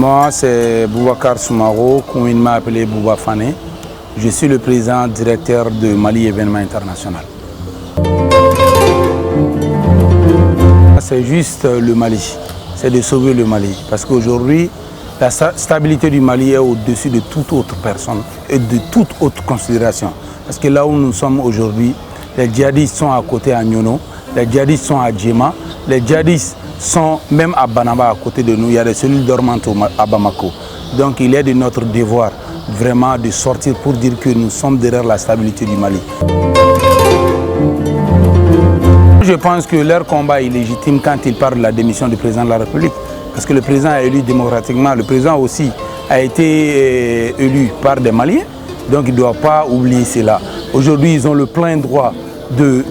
Moi, c'est Boubacar Soumaro, qu'on m'a appelé Bouba Fane. Je suis le président directeur de Mali Événements International. C'est juste le Mali, c'est de sauver le Mali. Parce qu'aujourd'hui, la stabilité du Mali est au-dessus de toute autre personne et de toute autre considération. Parce que là où nous sommes aujourd'hui, les djihadistes sont à côté à Nyono, les djihadistes sont à Djema, les djihadistes sont même à Banaba à côté de nous. Il y a des cellules dormantes à Bamako. Donc il est de notre devoir vraiment de sortir pour dire que nous sommes derrière la stabilité du Mali. Je pense que leur combat est légitime quand ils parlent de la démission du président de la République. Parce que le président est élu démocratiquement. Le président aussi a été élu par des Maliens. Donc ils ne doivent pas oublier cela. Aujourd'hui, ils ont le plein droit de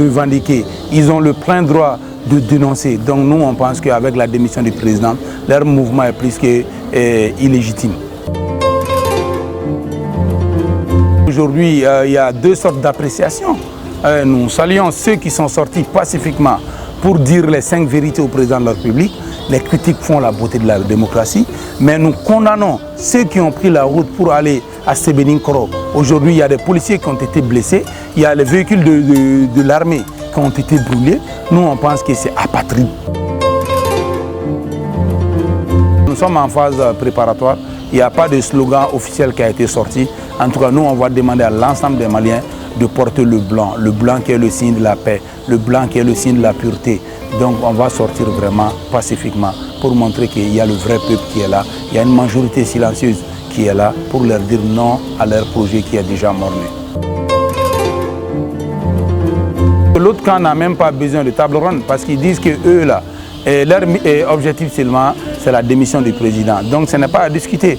revendiquer. Ils ont le plein droit de dénoncer. Donc nous, on pense qu'avec la démission du président, leur mouvement est plus qu'illégitime. Aujourd'hui, il y a deux sortes d'appréciation. Nous saluons ceux qui sont sortis pacifiquement pour dire les 5 vérités au président de la République. Les critiques font la beauté de la démocratie, mais nous condamnons ceux qui ont pris la route pour aller à Sébening-Koro. Aujourd'hui, il y a des policiers qui ont été blessés, il y a les véhicules de l'armée qui ont été brûlés. Nous, on pense que c'est apatride. Nous sommes en phase préparatoire. Il n'y a pas de slogan officiel qui a été sorti. En tout cas, nous, on va demander à l'ensemble des Maliens de porter le blanc qui est le signe de la paix, le blanc qui est le signe de la pureté. Donc on va sortir vraiment pacifiquement pour montrer qu'il y a le vrai peuple qui est là. Il y a une majorité silencieuse qui est là pour leur dire non à leur projet qui est déjà mort-né. L'autre camp n'a même pas besoin de table ronde parce qu'ils disent que eux là, leur objectif seulement c'est la démission du président. Donc ce n'est pas à discuter.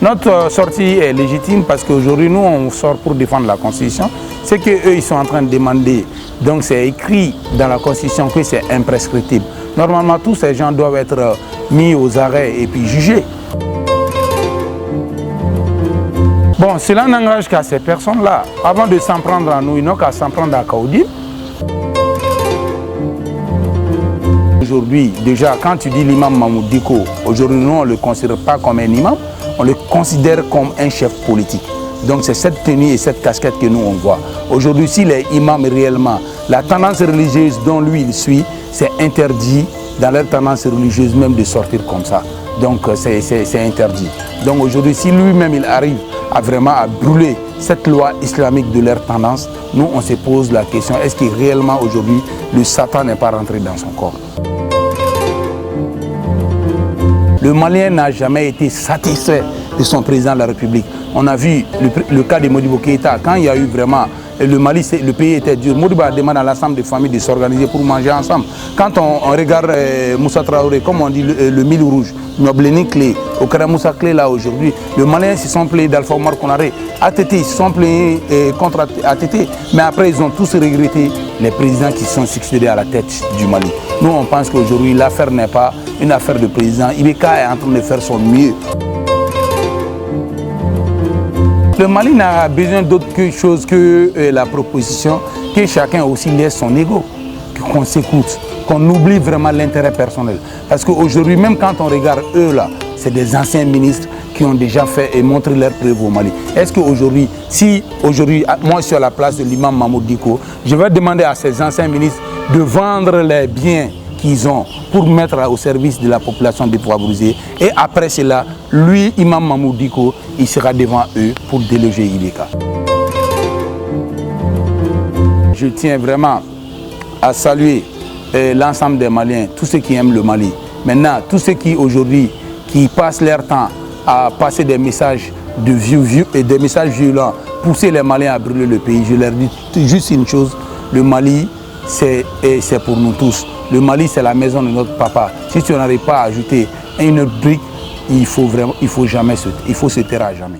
Notre sortie est légitime parce qu'aujourd'hui, nous, on sort pour défendre la Constitution. C'est qu'eux, ils sont en train de demander. Donc, c'est écrit dans la Constitution que c'est imprescriptible. Normalement, tous ces gens doivent être mis aux arrêts et puis jugés. Bon, cela n'engage qu'à ces personnes-là. Avant de s'en prendre à nous, ils n'ont qu'à s'en prendre à Kaoudi. Aujourd'hui, déjà, quand tu dis l'imam Mamoud Diko, aujourd'hui, nous, on ne le considère pas comme un imam. On le considère comme un chef politique. Donc c'est cette tenue et cette casquette que nous on voit. Aujourd'hui, s'il est imam réellement, la tendance religieuse dont lui il suit, c'est interdit dans leur tendance religieuse même de sortir comme ça. Donc c'est interdit. Donc aujourd'hui, si lui-même il arrive à vraiment à brûler cette loi islamique de leur tendance, nous on se pose la question, est-ce que réellement aujourd'hui le Satan n'est pas rentré dans son corps? Le Malien n'a jamais été satisfait de son président de la République. On a vu le cas de Modibo Keïta, quand il y a eu vraiment, le Mali, le pays était dur. Modibo a demandé à l'ensemble des familles de s'organiser pour manger ensemble. Quand on regarde Moussa Traoré, comme on dit, le mille rouge, Nobleni Clé, au Kara Moussa Clé là aujourd'hui, les Maliens se sont plaints d'Alpha Omar Konaré, ATT, ils se sont plaints contre ATT, mais après ils ont tous regretté les présidents qui sont succédés à la tête du Mali. Nous on pense qu'aujourd'hui l'affaire n'est pas une affaire de président. Ibeka est en train de faire son mieux. Le Mali n'a besoin d'autre chose que la proposition, que chacun aussi laisse son ego, qu'on s'écoute, qu'on oublie vraiment l'intérêt personnel. Parce qu'aujourd'hui, même quand on regarde eux là, c'est des anciens ministres qui ont déjà fait et montré leur preuve au Mali. Est-ce qu'aujourd'hui, si aujourd'hui, moi je suis à la place de l'imam Mamoud Diko, je vais demander à ces anciens ministres de vendre les biens qu'ils ont pour mettre au service de la population défavorisée. Et après cela, lui, imam Mamoud Diko, il sera devant eux pour déloger Ibeka. Je tiens vraiment à saluer l'ensemble des Maliens, tous ceux qui aiment le Mali. Maintenant, tous ceux qui aujourd'hui qui passent leur temps à passer des messages des messages violents, pousser les Maliens à brûler le pays, je leur dis juste une chose, le Mali, c'est pour nous tous. Le Mali, c'est la maison de notre papa. Si tu n'arrives pas à ajouter une brique, il faut se taire à jamais.